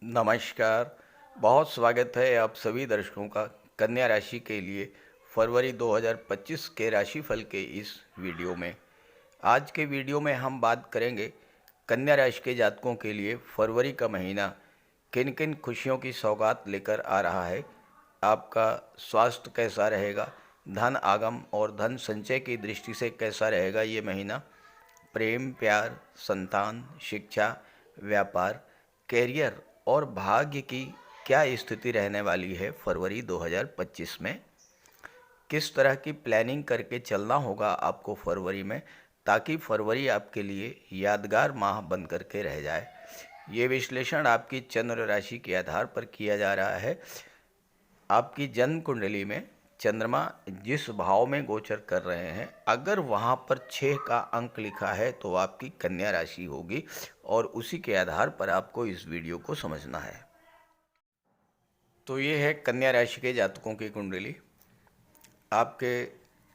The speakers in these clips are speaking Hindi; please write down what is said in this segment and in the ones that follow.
नमस्कार। बहुत स्वागत है आप सभी दर्शकों का कन्या राशि के लिए फरवरी 2025 के राशिफल के इस वीडियो में। आज के वीडियो में हम बात करेंगे कन्या राशि के जातकों के लिए फरवरी का महीना किन किन खुशियों की सौगात लेकर आ रहा है। आपका स्वास्थ्य कैसा रहेगा, धन आगम और धन संचय की दृष्टि से कैसा रहेगा ये महीना, प्रेम प्यार, संतान, शिक्षा, व्यापार, कैरियर और भाग्य की क्या स्थिति रहने वाली है फरवरी 2025 में। किस तरह की प्लानिंग करके चलना होगा आपको फरवरी में, ताकि फरवरी आपके लिए यादगार माह बन करके रह जाए। ये विश्लेषण आपकी चंद्र राशि के आधार पर किया जा रहा है। आपकी जन्म कुंडली में चंद्रमा जिस भाव में गोचर कर रहे हैं, अगर वहाँ पर 6 का अंक लिखा है तो आपकी कन्या राशि होगी और उसी के आधार पर आपको इस वीडियो को समझना है। तो ये है कन्या राशि के जातकों की कुंडली। आपके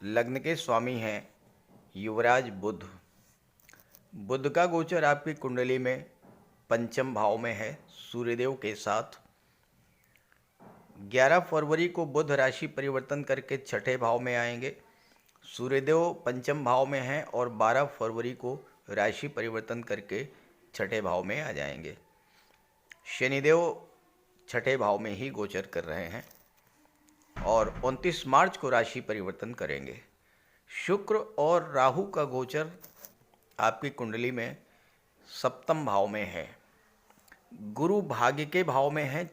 लग्न के स्वामी हैं युवराज बुध। बुध का गोचर आपकी कुंडली में पंचम भाव में है सूर्यदेव के साथ। 11 फरवरी को बुध राशि परिवर्तन करके छठे भाव में आएंगे। सूर्यदेव पंचम भाव में हैं और 12 फरवरी को राशि परिवर्तन करके छठे भाव में आ जाएंगे। शनिदेव छठे भाव में ही गोचर कर रहे हैं और 29 मार्च को राशि परिवर्तन करेंगे। शुक्र और राहु का गोचर आपकी कुंडली में सप्तम भाव में है। गुरु भाग्य के भाव में है,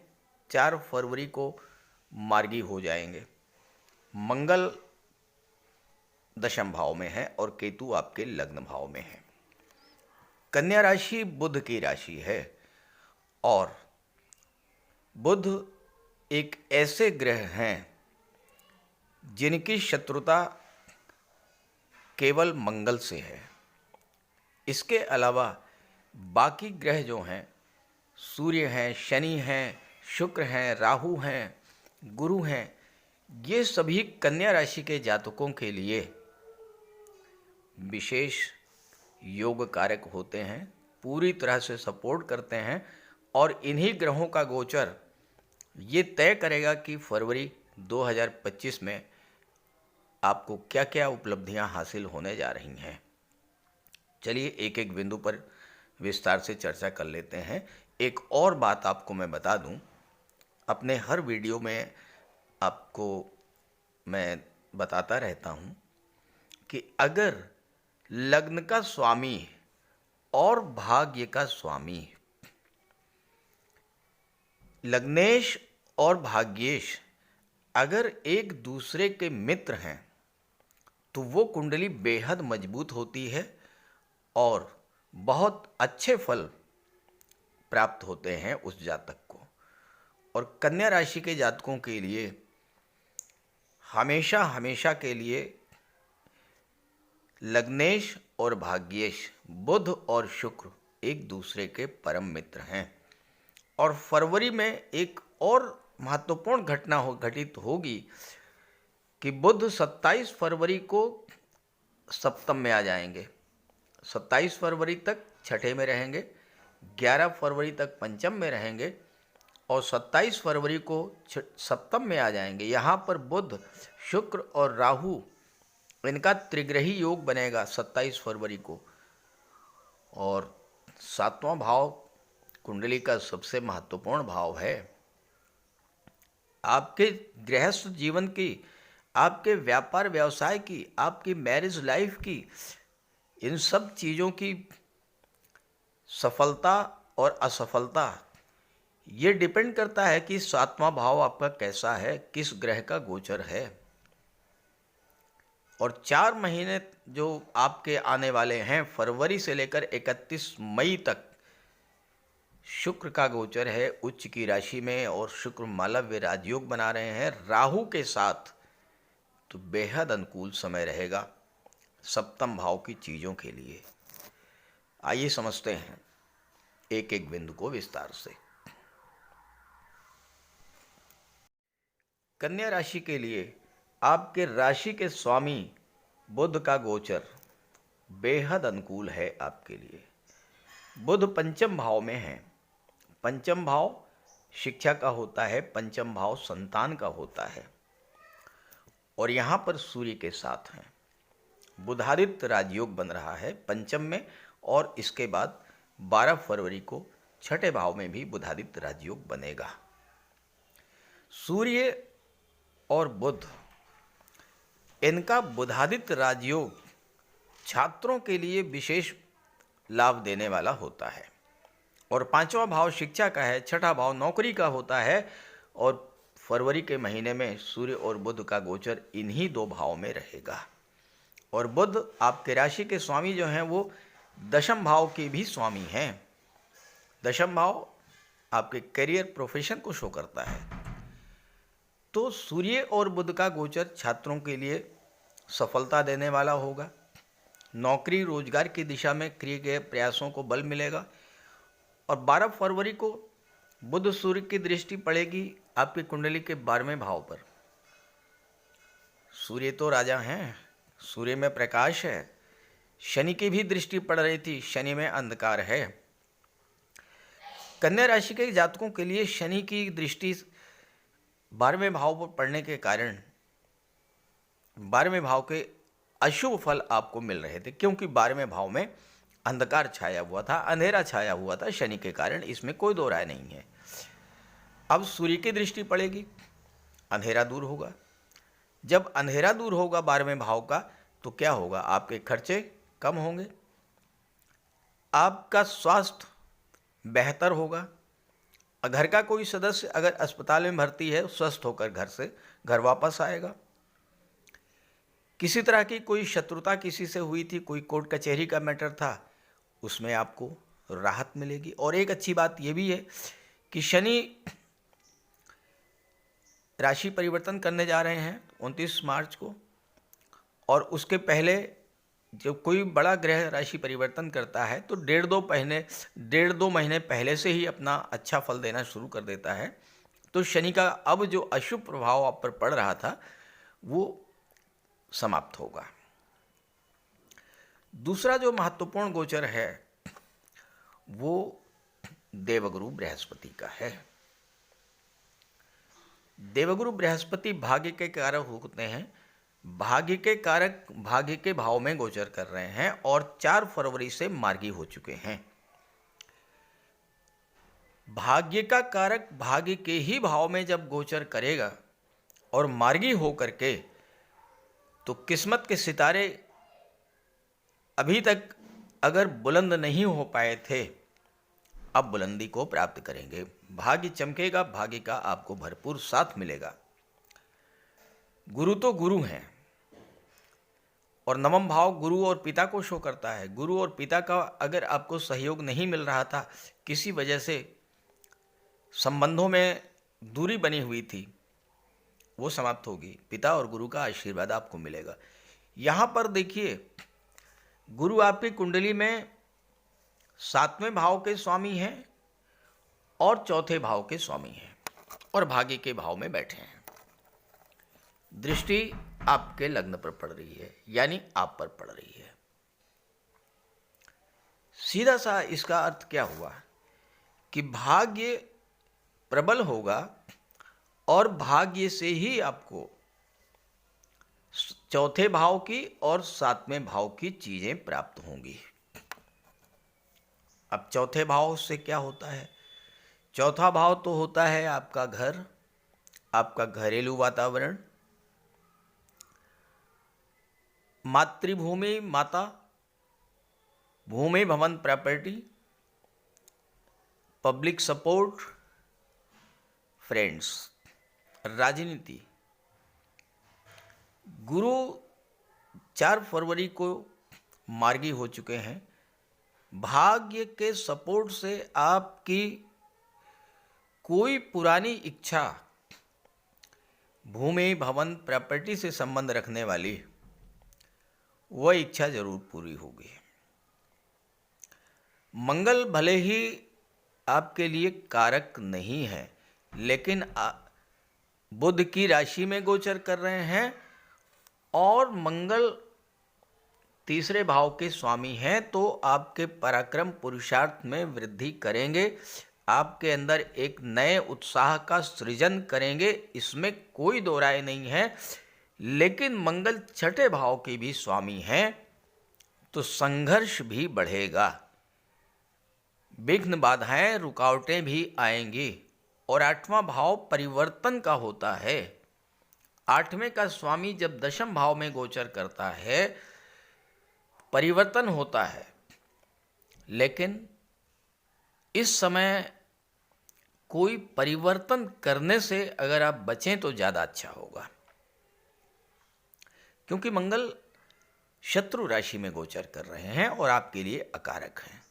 4 फरवरी को मार्गी हो जाएंगे। मंगल दशम भाव में है और केतु आपके लग्न भाव में है। कन्या राशि बुध की राशि है और बुध एक ऐसे ग्रह हैं जिनकी शत्रुता केवल मंगल से है। इसके अलावा बाकी ग्रह जो हैं, सूर्य हैं, शनि हैं, शुक्र हैं, राहु हैं, गुरु हैं, ये सभी कन्या राशि के जातकों के लिए विशेष योग कारक होते हैं, पूरी तरह से सपोर्ट करते हैं और इन्हीं ग्रहों का गोचर ये तय करेगा कि फरवरी 2025 में आपको क्या क्या उपलब्धियां हासिल होने जा रही हैं। चलिए एक एक बिंदु पर विस्तार से चर्चा कर लेते हैं। एक और बात आपको मैं बता दूं, अपने हर वीडियो में आपको मैं बताता रहता हूं कि अगर लग्न का स्वामी और भाग्य का स्वामी, लग्नेश और भाग्येश अगर एक दूसरे के मित्र हैं तो वो कुंडली बेहद मजबूत होती है और बहुत अच्छे फल प्राप्त होते हैं उस जातक को। और कन्या राशि के जातकों के लिए हमेशा हमेशा के लिए लग्नेश और भाग्येश, बुध और शुक्र एक दूसरे के परम मित्र हैं। और फरवरी में एक और महत्वपूर्ण घटना घटित होगी कि बुध 27 फरवरी को सप्तम में आ जाएंगे। 27 फरवरी तक छठे में रहेंगे, 11 फरवरी तक पंचम में रहेंगे और 27 फरवरी को सप्तम में आ जाएंगे। यहाँ पर बुध, शुक्र और राहु, इनका त्रिग्रही योग बनेगा 27 फरवरी को। और 7वां भाव कुंडली का सबसे महत्वपूर्ण भाव है। आपके गृहस्थ जीवन की, आपके व्यापार व्यवसाय की, आपकी मैरिज लाइफ की, इन सब चीज़ों की सफलता और असफलता ये डिपेंड करता है कि 7वां भाव आपका कैसा है, किस ग्रह का गोचर है। और 4 महीने जो आपके आने वाले हैं, फरवरी से लेकर 31 मई तक शुक्र का गोचर है उच्च की राशि में और शुक्र मालव्य राजयोग बना रहे हैं राहु के साथ, तो बेहद अनुकूल समय रहेगा सप्तम भाव की चीज़ों के लिए। आइए समझते हैं एक एक बिंदु को विस्तार से। कन्या राशि के लिए आपके राशि के स्वामी बुध का गोचर बेहद अनुकूल है आपके लिए। बुध पंचम भाव में है। पंचम भाव शिक्षा का होता है, पंचम भाव संतान का होता है, और यहाँ पर सूर्य के साथ हैं। बुधादित्य राजयोग बन रहा है पंचम में, और इसके बाद 12 फरवरी को छठे भाव में भी बुधादित्य राजयोग बनेगा। सूर्य और बुध, इनका बुधादित्य राजयोग छात्रों के लिए विशेष लाभ देने वाला होता है। और पांचवा भाव शिक्षा का है, छठा भाव नौकरी का होता है, और फरवरी के महीने में सूर्य और बुध का गोचर इन्हीं दो भाव में रहेगा। और बुध आपके राशि के स्वामी जो हैं वो दशम भाव के भी स्वामी हैं। दशम भाव आपके करियर प्रोफेशन को शो करता है। तो सूर्य और बुध का गोचर छात्रों के लिए सफलता देने वाला होगा। नौकरी रोजगार की दिशा में किए गए प्रयासों को बल मिलेगा। और 12 फरवरी को बुध सूर्य की दृष्टि पड़ेगी आपकी कुंडली के 12वें भाव पर। सूर्य तो राजा हैं, सूर्य में प्रकाश है। शनि की भी दृष्टि पड़ रही थी, शनि में अंधकार है। कन्या राशि के जातकों के लिए शनि की दृष्टि 12वें भाव पर पड़ने के कारण 12वें भाव के अशुभ फल आपको मिल रहे थे, क्योंकि 12वें भाव में अंधकार छाया हुआ था, अंधेरा छाया हुआ था शनि के कारण, इसमें कोई दो राय नहीं है। अब सूर्य की दृष्टि पड़ेगी, अंधेरा दूर होगा। जब अंधेरा दूर होगा 12वें भाव का, तो क्या होगा? आपके खर्चे कम होंगे, आपका स्वास्थ्य बेहतर होगा। घर का कोई सदस्य अगर अस्पताल में भर्ती है, स्वस्थ होकर घर वापस आएगा। किसी तरह की कोई शत्रुता किसी से हुई थी, कोई कोर्ट कचहरी का मैटर था, उसमें आपको राहत मिलेगी। और एक अच्छी बात यह भी है कि शनि राशि परिवर्तन करने जा रहे हैं 29 मार्च को, और उसके पहले जब कोई बड़ा ग्रह राशि परिवर्तन करता है तो डेढ़ दो महीने पहले से ही अपना अच्छा फल देना शुरू कर देता है। तो शनि का अब जो अशुभ प्रभाव आप पर पड़ रहा था वो समाप्त होगा। दूसरा जो महत्वपूर्ण गोचर है वो देवगुरु बृहस्पति का है। देवगुरु बृहस्पति भाग्य के कारक होते हैं, भाग्य के कारक भाग्य के भाव में गोचर कर रहे हैं और 4 फरवरी से मार्गी हो चुके हैं। भाग्य का कारक भाग्य के ही भाव में जब गोचर करेगा और मार्गी हो करके, तो किस्मत के सितारे अभी तक अगर बुलंद नहीं हो पाए थे, अब बुलंदी को प्राप्त करेंगे। भाग्य चमकेगा, भाग्य का आपको भरपूर साथ मिलेगा। गुरु तो गुरु हैं, और नवम भाव गुरु और पिता को शो करता है। गुरु और पिता का अगर आपको सहयोग नहीं मिल रहा था, किसी वजह से संबंधों में दूरी बनी हुई थी, वो समाप्त होगी। पिता और गुरु का आशीर्वाद आपको मिलेगा। यहाँ पर देखिए, गुरु आपकी कुंडली में 7वें भाव के स्वामी हैं और चौथे भाव के स्वामी हैं, और भाग्य के भाव में बैठे हैं। दृष्टि आपके लग्न पर पड़ रही है, यानी आप पर पड़ रही है। सीधा सा इसका अर्थ क्या हुआ कि भाग्य प्रबल होगा, और भाग्य से ही आपको चौथे भाव की और 7वें भाव की चीजें प्राप्त होंगी। अब चौथे भाव से क्या होता है? चौथा भाव तो होता है आपका घर, आपका घरेलू वातावरण, मातृभूमि, माता, भूमि भवन प्रॉपर्टी, पब्लिक सपोर्ट, फ्रेंड्स, राजनीति। गुरु 4 फरवरी को मार्गी हो चुके हैं। भाग्य के सपोर्ट से आपकी कोई पुरानी इच्छा, भूमि भवन प्रॉपर्टी से संबंध रखने वाली, वह इच्छा जरूर पूरी होगी। मंगल भले ही आपके लिए कारक नहीं है, लेकिन बुध की राशि में गोचर कर रहे हैं, और मंगल तीसरे भाव के स्वामी हैं, तो आपके पराक्रम पुरुषार्थ में वृद्धि करेंगे। आपके अंदर एक नए उत्साह का सृजन करेंगे, इसमें कोई दो राय नहीं है। लेकिन मंगल छठे भाव के भी स्वामी हैं, तो संघर्ष भी बढ़ेगा, विघ्न बाधाएं रुकावटें भी आएंगी। और आठवां भाव परिवर्तन का होता है। आठवें का स्वामी जब दशम भाव में गोचर करता है, परिवर्तन होता है। लेकिन इस समय कोई परिवर्तन करने से अगर आप बचें तो ज़्यादा अच्छा होगा, क्योंकि मंगल शत्रु राशि में गोचर कर रहे हैं और आपके लिए अकारक हैं।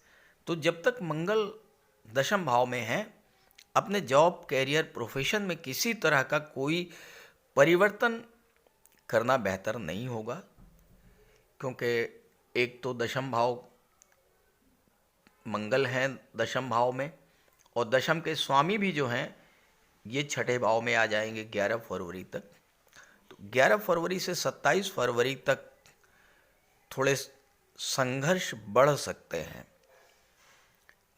तो जब तक मंगल दशम भाव में है, अपने जॉब, कैरियर, प्रोफेशन में किसी तरह का कोई परिवर्तन करना बेहतर नहीं होगा, क्योंकि एक तो दशम भाव मंगल हैं दशम भाव में, और दशम के स्वामी भी जो हैं ये छठे भाव में आ जाएंगे 11 फरवरी तक। तो 11 फरवरी से 27 फरवरी तक थोड़े संघर्ष बढ़ सकते हैं।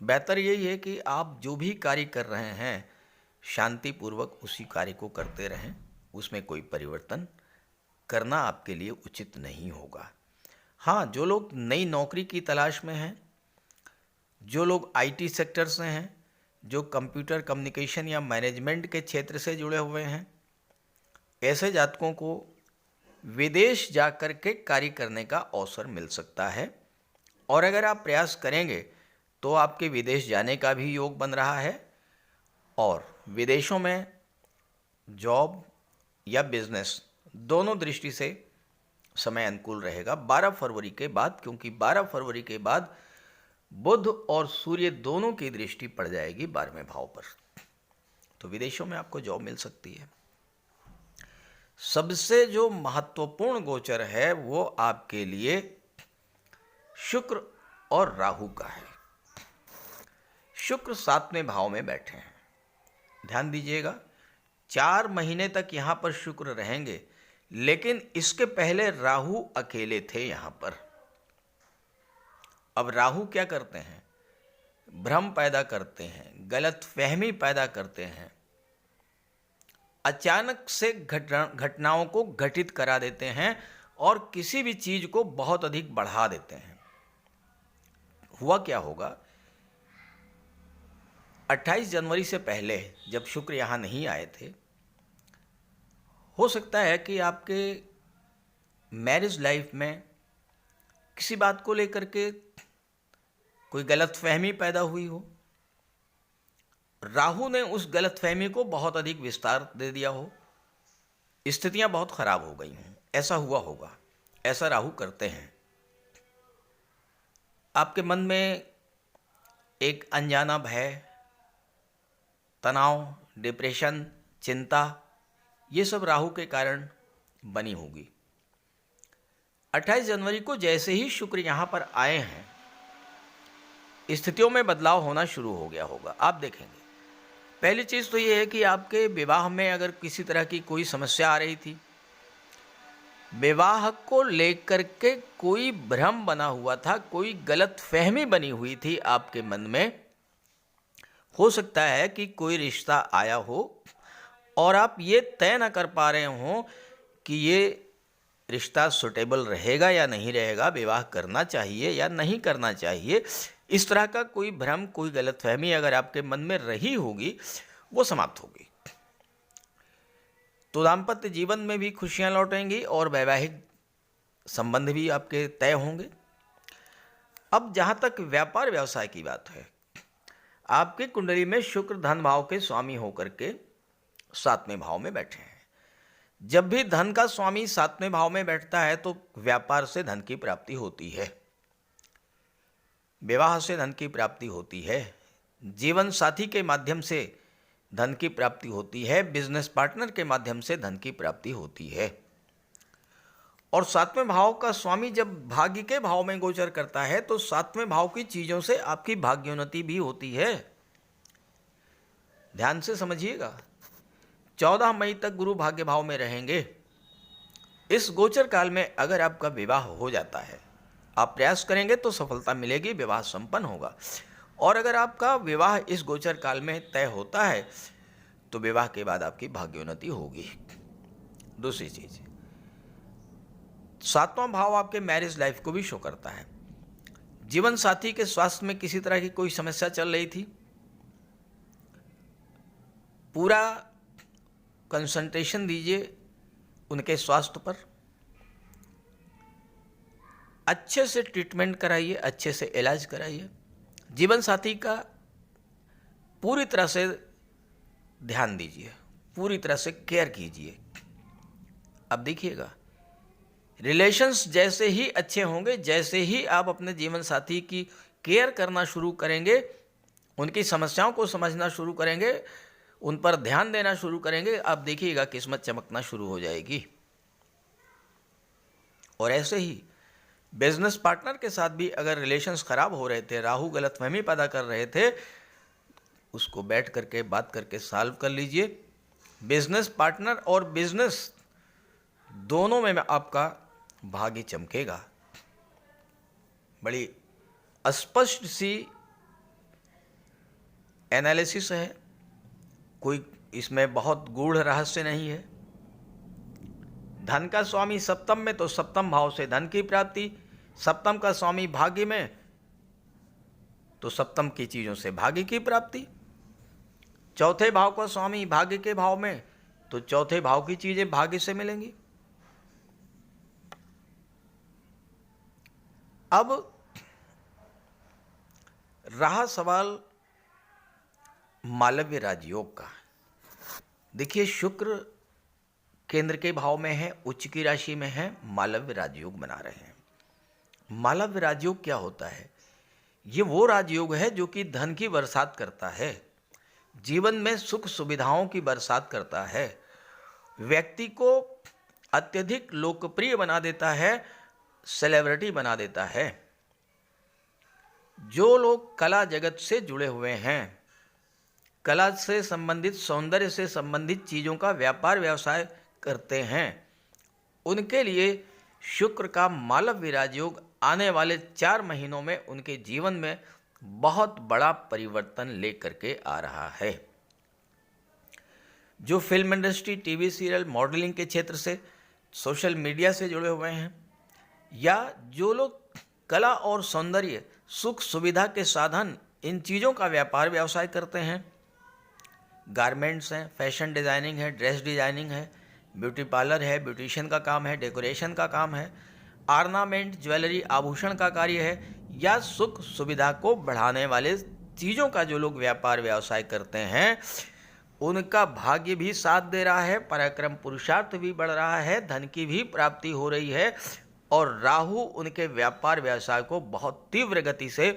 बेहतर यही है कि आप जो भी कार्य कर रहे हैं शांतिपूर्वक उसी कार्य को करते रहें, उसमें कोई परिवर्तन करना आपके लिए उचित नहीं होगा। हाँ, जो लोग नई नौकरी की तलाश में हैं, जो लोग आईटी सेक्टर से हैं, जो कंप्यूटर कम्युनिकेशन या मैनेजमेंट के क्षेत्र से जुड़े हुए हैं, ऐसे जातकों को विदेश जाकर के कार्य करने का अवसर मिल सकता है। और अगर आप प्रयास करेंगे तो आपके विदेश जाने का भी योग बन रहा है, और विदेशों में जॉब या बिजनेस दोनों दृष्टि से समय अनुकूल रहेगा 12 फरवरी के बाद, क्योंकि 12 फरवरी के बाद बुध और सूर्य दोनों की दृष्टि पड़ जाएगी 12वें भाव पर। तो विदेशों में आपको जॉब मिल सकती है। सबसे जो महत्वपूर्ण गोचर है वो आपके लिए शुक्र और राहु का है। शुक्र 7वें भाव में बैठे हैं। ध्यान दीजिएगा, 4 महीने तक यहां पर शुक्र रहेंगे, लेकिन इसके पहले राहु अकेले थे यहां पर। अब राहु क्या करते हैं? भ्रम पैदा करते हैं, गलत फहमी पैदा करते हैं, अचानक से घटनाओं को घटित करा देते हैं और किसी भी चीज को बहुत अधिक बढ़ा देते हैं। हुआ क्या होगा, 28 जनवरी से पहले जब शुक्र यहां नहीं आए थे, हो सकता है कि आपके मैरिज लाइफ में किसी बात को लेकर के कोई गलतफहमी पैदा हुई हो। राहु ने उस गलतफहमी को बहुत अधिक विस्तार दे दिया हो, स्थितियां बहुत खराब हो गई हों, ऐसा हुआ होगा। ऐसा राहु करते हैं। आपके मन में एक अनजाना भय, तनाव, डिप्रेशन, चिंता, ये सब राहु के कारण बनी होगी। 28 जनवरी को जैसे ही शुक्र यहां पर आए हैं, स्थितियों में बदलाव होना शुरू हो गया होगा। आप देखेंगे, पहली चीज तो ये है कि आपके विवाह में अगर किसी तरह की कोई समस्या आ रही थी, विवाह को लेकर के कोई भ्रम बना हुआ था, कोई गलतफहमी बनी हुई थी आपके मन में, हो सकता है कि कोई रिश्ता आया हो और आप ये तय न कर पा रहे हो कि ये रिश्ता सुटेबल रहेगा या नहीं रहेगा, विवाह करना चाहिए या नहीं करना चाहिए। इस तरह का कोई भ्रम, कोई गलतफहमी अगर आपके मन में रही होगी, वो समाप्त होगी। तो दाम्पत्य जीवन में भी खुशियां लौटेंगी और वैवाहिक संबंध भी आपके तय होंगे। अब जहां तक व्यापार व्यवसाय की बात है, आपकी कुंडली में शुक्र धन भाव के स्वामी होकर के 7वें भाव में बैठे हैं। जब भी धन का स्वामी 7वें भाव में बैठता है तो व्यापार से धन की प्राप्ति होती है, विवाह से धन की प्राप्ति होती है, जीवन साथी के माध्यम से धन की प्राप्ति होती है, बिजनेस पार्टनर के माध्यम से धन की प्राप्ति होती है। और 7वें भाव का स्वामी जब भाग्य के भाव में गोचर करता है तो 7वें भाव की चीजों से आपकी भाग्योन्नति भी होती है। ध्यान से समझिएगा, 14 मई तक गुरु भाग्य भाव में रहेंगे। इस गोचर काल में अगर आपका विवाह हो जाता है, आप प्रयास करेंगे तो सफलता मिलेगी, विवाह संपन्न होगा। और अगर आपका विवाह इस गोचर काल में तय होता है तो विवाह के बाद आपकी भाग्योन्नति होगी। दूसरी चीज, 7वां भाव आपके मैरिज लाइफ को भी शो करता है। जीवन साथी के स्वास्थ्य में किसी तरह की कोई समस्या चल रही थी, पूरा कंसंट्रेशन दीजिए उनके स्वास्थ्य पर, अच्छे से ट्रीटमेंट कराइए, अच्छे से इलाज कराइए, जीवन साथी का पूरी तरह से ध्यान दीजिए, पूरी तरह से केयर कीजिए। अब देखिएगा, रिलेशंस जैसे ही अच्छे होंगे, जैसे ही आप अपने जीवन साथी की केयर करना शुरू करेंगे, उनकी समस्याओं को समझना शुरू करेंगे, उन पर ध्यान देना शुरू करेंगे, आप देखिएगा किस्मत चमकना शुरू हो जाएगी। और ऐसे ही बिजनेस पार्टनर के साथ भी अगर रिलेशंस खराब हो रहे थे, राहु गलतफहमी पैदा कर रहे थे, उसको बैठ करके बात करके सॉल्व कर लीजिए। बिजनेस पार्टनर और बिजनेस दोनों में आपका भाग्य चमकेगा। बड़ी स्पष्ट सी एनालिसिस है, कोई इसमें बहुत गूढ़ रहस्य नहीं है। धन का स्वामी सप्तम में, तो सप्तम भाव से धन की प्राप्ति, सप्तम का स्वामी भाग्य में, तो सप्तम की चीजों से भाग्य की प्राप्ति। चौथे भाव का स्वामी भाग्य के भाव में, तो चौथे भाव की चीजें भाग्य से मिलेंगी। अब रहा सवाल मालव्य राजयोग का। देखिए, शुक्र केंद्र के भाव में है, उच्च की राशि में है, मालव्य राजयोग बना रहे हैं। मालव्य राजयोग क्या होता है? ये वो राजयोग है जो कि धन की बरसात करता है, जीवन में सुख सुविधाओं की बरसात करता है, व्यक्ति को अत्यधिक लोकप्रिय बना देता है, सेलिब्रिटी बना देता है। जो लोग कला जगत से जुड़े हुए हैं, कला से संबंधित, सौंदर्य से संबंधित चीज़ों का व्यापार व्यवसाय करते हैं, उनके लिए शुक्र का मालव्य राजयोग आने वाले 4 महीनों में उनके जीवन में बहुत बड़ा परिवर्तन लेकर के आ रहा है। जो film industry, TV serial, modelling के क्षेत्र से, सोशल मीडिया से जुड़े हुए हैं, या जो लोग कला और सौंदर्य, सुख सुविधा के साधन, इन चीज़ों का व्यापार व्यवसाय करते हैं, गारमेंट्स हैं, फैशन डिज़ाइनिंग है, ड्रेस डिज़ाइनिंग है, ब्यूटी पार्लर है, ब्यूटिशियन का काम है, डेकोरेशन का काम है, ऑर्नामेंट, ज्वेलरी, आभूषण का कार्य है, या सुख सुविधा को बढ़ाने वाले चीज़ों का जो लोग व्यापार व्यवसाय करते हैं, उनका भाग्य भी साथ दे रहा है, पराक्रम पुरुषार्थ भी बढ़ रहा है, धन की भी प्राप्ति हो रही है, और राहु उनके व्यापार व्यवसाय को बहुत तीव्र गति से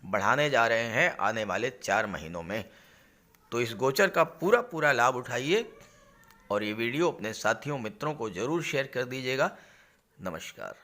बढ़ाने जा रहे हैं आने वाले 4 महीनों में। तो इस गोचर का पूरा लाभ उठाइए और ये वीडियो अपने साथियों मित्रों को ज़रूर शेयर कर दीजिएगा। नमस्कार।